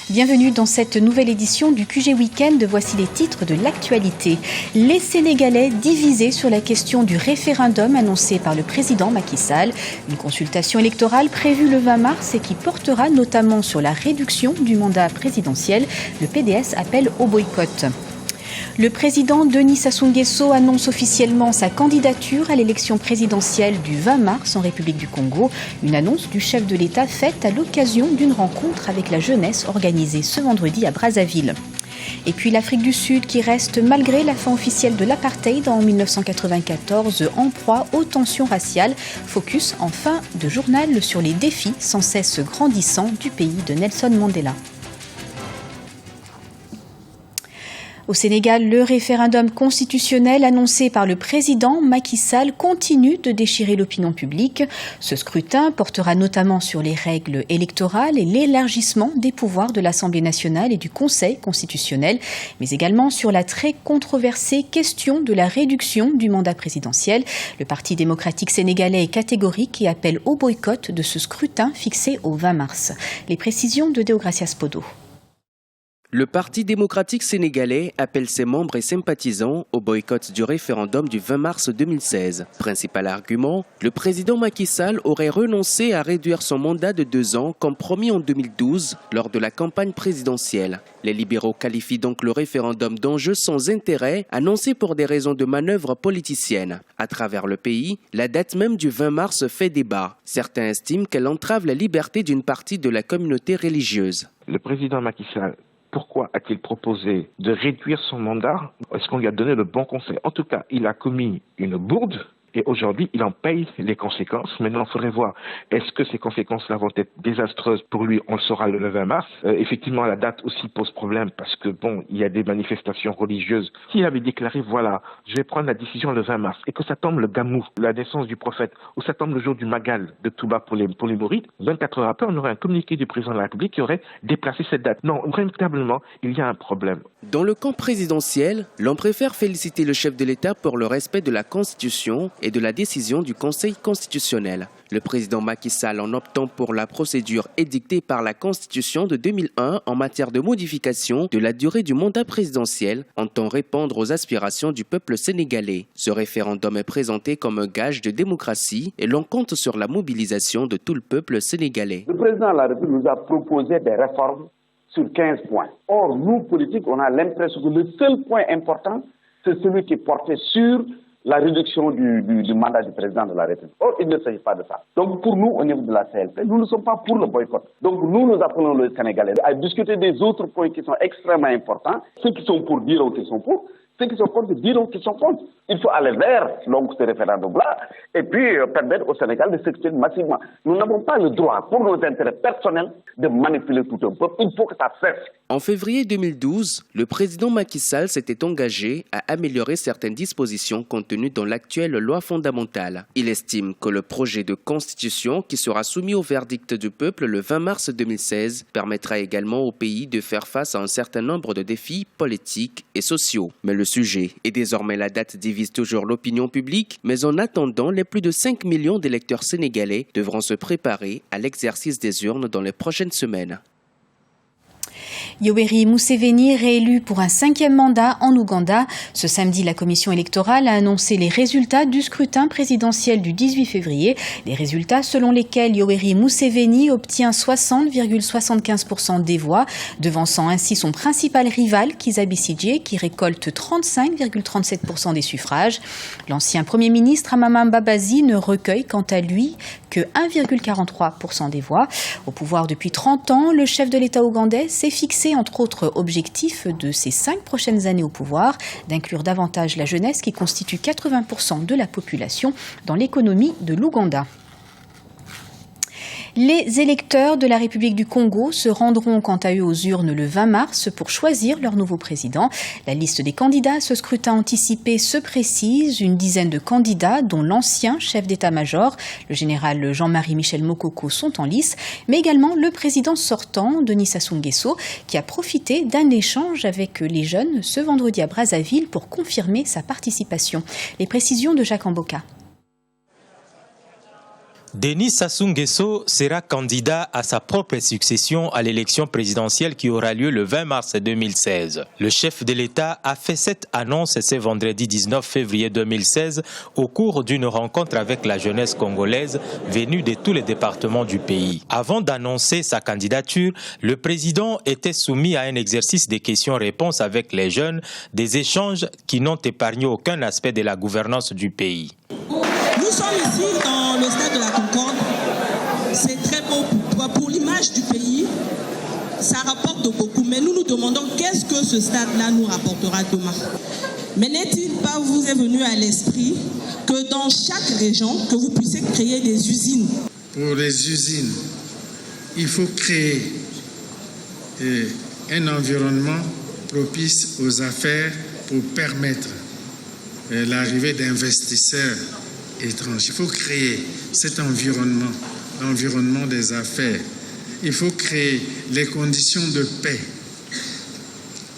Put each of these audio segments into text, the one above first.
Bienvenue dans cette nouvelle édition du QG Week-end. Voici les titres de l'actualité. Les Sénégalais divisés sur la question du référendum annoncé par le président Macky Sall. Une consultation électorale prévue le 20 mars et qui portera notamment sur la réduction du mandat présidentiel. Le PDS appelle au boycott. Le président Denis Sassou Nguesso annonce officiellement sa candidature à l'élection présidentielle du 20 mars en République du Congo. Une annonce du chef de l'État faite à l'occasion d'une rencontre avec la jeunesse organisée ce vendredi à Brazzaville. Et puis l'Afrique du Sud qui reste, malgré la fin officielle de l'apartheid en 1994, en proie aux tensions raciales. Focus en fin de journal sur les défis sans cesse grandissants du pays de Nelson Mandela. Au Sénégal, le référendum constitutionnel annoncé par le président Macky Sall continue de déchirer l'opinion publique. Ce scrutin portera notamment sur les règles électorales et l'élargissement des pouvoirs de l'Assemblée nationale et du Conseil constitutionnel, mais également sur la très controversée question de la réduction du mandat présidentiel. Le Parti démocratique sénégalais est catégorique et appelle au boycott de ce scrutin fixé au 20 mars. Les précisions de Deogracias Podo. Le Parti démocratique sénégalais appelle ses membres et sympathisants au boycott du référendum du 20 mars 2016. Principal argument, le président Macky Sall aurait renoncé à réduire son mandat de 2 ans comme promis en 2012 lors de la campagne présidentielle. Les libéraux qualifient donc le référendum d'enjeu sans intérêt, annoncé pour des raisons de manœuvre politicienne. À travers le pays, la date même du 20 mars fait débat. Certains estiment qu'elle entrave la liberté d'une partie de la communauté religieuse. Le président Macky Sall, pourquoi a-t-il proposé de réduire son mandat? Est-ce qu'on lui a donné le bon conseil? En tout cas, il a commis une bourde et aujourd'hui, il en paye les conséquences. Maintenant, il faudrait voir, est-ce que ces conséquences-là vont être désastreuses pour lui? On le saura le 20 mars. Effectivement, la date aussi pose problème parce que, il y a des manifestations religieuses. S'il avait déclaré, voilà, je vais prendre la décision le 20 mars et que ça tombe le Gamou, la naissance du prophète, ou ça tombe le jour du Magal de Touba pour les Mourides, 24 heures après, on aurait un communiqué du président de la République qui aurait déplacé cette date. Non, véritablement, il y a un problème. Dans le camp présidentiel, l'on préfère féliciter le chef de l'État pour le respect de la Constitution et de la décision du Conseil constitutionnel. Le président Macky Sall, en optant pour la procédure édictée par la Constitution de 2001 en matière de modification de la durée du mandat présidentiel, entend répondre aux aspirations du peuple sénégalais. Ce référendum est présenté comme un gage de démocratie et l'on compte sur la mobilisation de tout le peuple sénégalais. Le président de la République nous a proposé des réformes sur 15 points. Or, nous, politiques, on a l'impression que le seul point important, c'est celui qui est porté sur la réduction du mandat du président de la République. Or, il ne s'agit pas de ça. Donc, pour nous, au niveau de la CLP, nous ne sommes pas pour le boycott. Donc, nous appelons les Sénégalais à discuter des autres points qui sont extrêmement importants. Ceux qui sont pour diront qu'ils sont pour. Ceux qui sont contre diront qu'ils sont contre. Il faut aller vers ce référendum-là et puis permettre au Sénégal de s'exprimer massivement. Nous n'avons pas le droit, pour nos intérêts personnels, de manipuler tout un peuple. Il faut que ça cesse. En février 2012, le président Macky Sall s'était engagé à améliorer certaines dispositions contenues dans l'actuelle loi fondamentale. Il estime que le projet de constitution qui sera soumis au verdict du peuple le 20 mars 2016 permettra également au pays de faire face à un certain nombre de défis politiques et sociaux. Mais le sujet et désormais la date divise toujours l'opinion publique, mais en attendant, les plus de 5 millions d'électeurs sénégalais devront se préparer à l'exercice des urnes dans les prochaines semaines. Yoweri Museveni réélu pour un 5e mandat en Ouganda. Ce samedi, la commission électorale a annoncé les résultats du scrutin présidentiel du 18 février. Les résultats selon lesquels Yoweri Museveni obtient 60,75% des voix, devançant ainsi son principal rival, Kizza Besigye, qui récolte 35,37% des suffrages. L'ancien Premier ministre Amama Mbabazi ne recueille quant à lui que 1,43% des voix. Au pouvoir depuis 30 ans, le chef de l'État ougandais s'est fixé entre autres objectifs de ces 5 prochaines années au pouvoir, d'inclure davantage la jeunesse qui constitue 80% de la population dans l'économie de l'Ouganda. Les électeurs de la République du Congo se rendront quant à eux aux urnes le 20 mars pour choisir leur nouveau président. La liste des candidats à ce scrutin anticipé se précise. Une dizaine de candidats, dont l'ancien chef d'état-major, le général Jean-Marie Michel Mokoko, sont en lice, mais également le président sortant, Denis Sassou Nguesso, qui a profité d'un échange avec les jeunes ce vendredi à Brazzaville pour confirmer sa participation. Les précisions de Jacques Amboka. Denis Sassou Nguesso sera candidat à sa propre succession à l'élection présidentielle qui aura lieu le 20 mars 2016. Le chef de l'État a fait cette annonce ce vendredi 19 février 2016 au cours d'une rencontre avec la jeunesse congolaise venue de tous les départements du pays. Avant d'annoncer sa candidature, le président était soumis à un exercice de questions-réponses avec les jeunes, des échanges qui n'ont épargné aucun aspect de la gouvernance du pays. Nous sommes ici dans le stade de la Concorde. C'est très beau pour l'image du pays. Ça rapporte beaucoup. Mais nous nous demandons qu'est-ce que ce stade-là nous rapportera demain. Mais n'est-il pas vous est venu à l'esprit que dans chaque région, que vous puissiez créer des usines? Pour les usines, il faut créer un environnement propice aux affaires pour permettre l'arrivée d'investisseurs étrangers. Il faut créer cet environnement, l'environnement des affaires. Il faut créer les conditions de paix.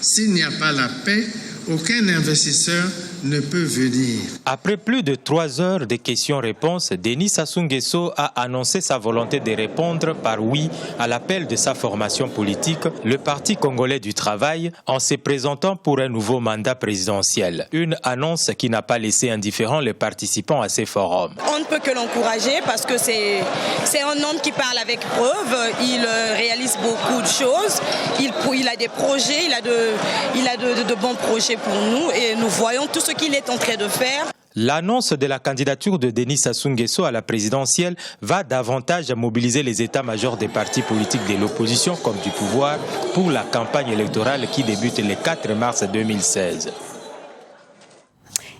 S'il n'y a pas la paix, aucun investisseur ne peut venir. Après plus de 3 heures de questions-réponses, Denis Sassou Nguesso a annoncé sa volonté de répondre par oui à l'appel de sa formation politique, le Parti congolais du travail, en se présentant pour un nouveau mandat présidentiel. Une annonce qui n'a pas laissé indifférents les participants à ces forums. On ne peut que l'encourager parce que c'est un homme qui parle avec preuve, il réalise beaucoup de choses, il a des projets, il a de bons projets pour nous et nous voyons tout ce qu'il est en train de faire. L'annonce de la candidature de Denis Sassou Nguesso à la présidentielle va davantage mobiliser les états-majors des partis politiques de l'opposition comme du pouvoir pour la campagne électorale qui débute le 4 mars 2016.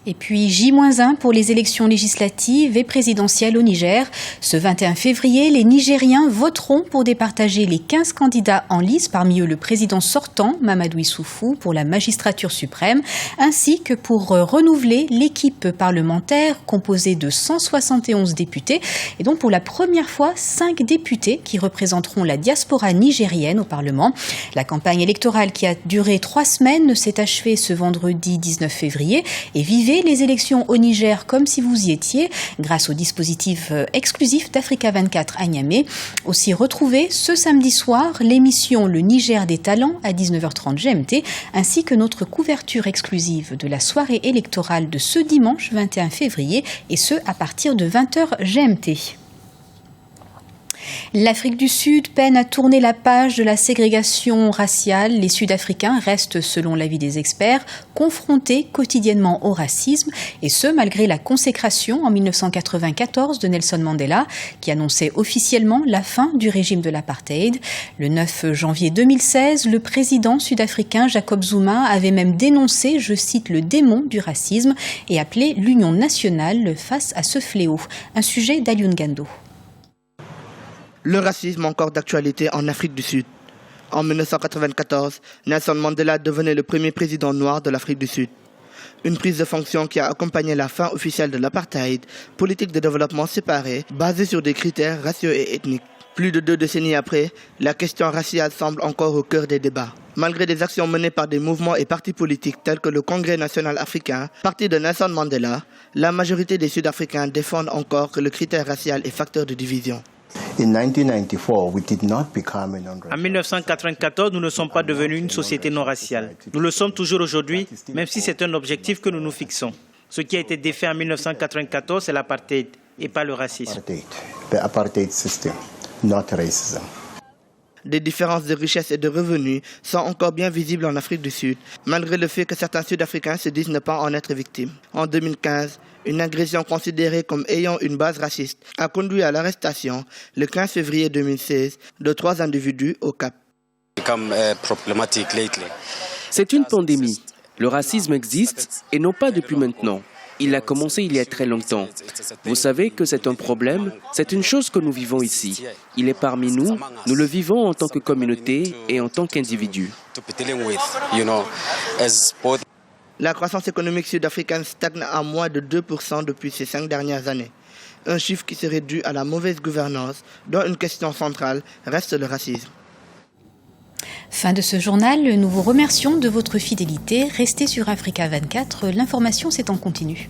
Et puis J-1 pour les élections législatives et présidentielles au Niger. Ce 21 février, les Nigériens voteront pour départager les 15 candidats en lice, parmi eux le président sortant, Mamadou Issoufou, pour la magistrature suprême, ainsi que pour renouveler l'équipe parlementaire composée de 171 députés. Et donc pour la première fois, 5 députés qui représenteront la diaspora nigérienne au Parlement. La campagne électorale qui a duré 3 semaines s'est achevée ce vendredi 19 février et vivez les élections au Niger comme si vous y étiez grâce au dispositif exclusif d'Africa 24 à Niamey. Aussi retrouvez ce samedi soir l'émission Le Niger des talents à 19h30 GMT ainsi que notre couverture exclusive de la soirée électorale de ce dimanche 21 février et ce à partir de 20h GMT. L'Afrique du Sud peine à tourner la page de la ségrégation raciale. Les Sud-Africains restent, selon l'avis des experts, confrontés quotidiennement au racisme, et ce, malgré la consécration en 1994 de Nelson Mandela, qui annonçait officiellement la fin du régime de l'apartheid. Le 9 janvier 2016, le président sud-africain Jacob Zuma avait même dénoncé, je cite, le démon du racisme et appelé l'Union nationale face à ce fléau. Un sujet d'Alioune Gando. Le racisme encore d'actualité en Afrique du Sud. En 1994, Nelson Mandela devenait le premier président noir de l'Afrique du Sud. Une prise de fonction qui a accompagné la fin officielle de l'apartheid, politique de développement séparée, basée sur des critères raciaux et ethniques. Plus de 2 décennies après, la question raciale semble encore au cœur des débats. Malgré des actions menées par des mouvements et partis politiques tels que le Congrès national africain, parti de Nelson Mandela, la majorité des Sud-Africains défendent encore que le critère racial est facteur de division. En 1994, nous ne sommes pas devenus une société non raciale. Nous le sommes toujours aujourd'hui, même si c'est un objectif que nous nous fixons. Ce qui a été défait en 1994, c'est l'apartheid et pas le racisme. Des différences de richesse et de revenus sont encore bien visibles en Afrique du Sud, malgré le fait que certains Sud-Africains se disent ne pas en être victimes. En 2015, une agression considérée comme ayant une base raciste a conduit à l'arrestation, le 15 février 2016, de 3 individus au Cap. C'est une pandémie. Le racisme existe et non pas depuis maintenant. Il a commencé il y a très longtemps. Vous savez que c'est un problème, c'est une chose que nous vivons ici. Il est parmi nous, nous le vivons en tant que communauté et en tant qu'individu. La croissance économique sud-africaine stagne à moins de 2% depuis ces 5 dernières années. Un chiffre qui serait dû à la mauvaise gouvernance, dont une question centrale reste le racisme. Fin de ce journal, nous vous remercions de votre fidélité. Restez sur Africa 24, l'information c'est en continu.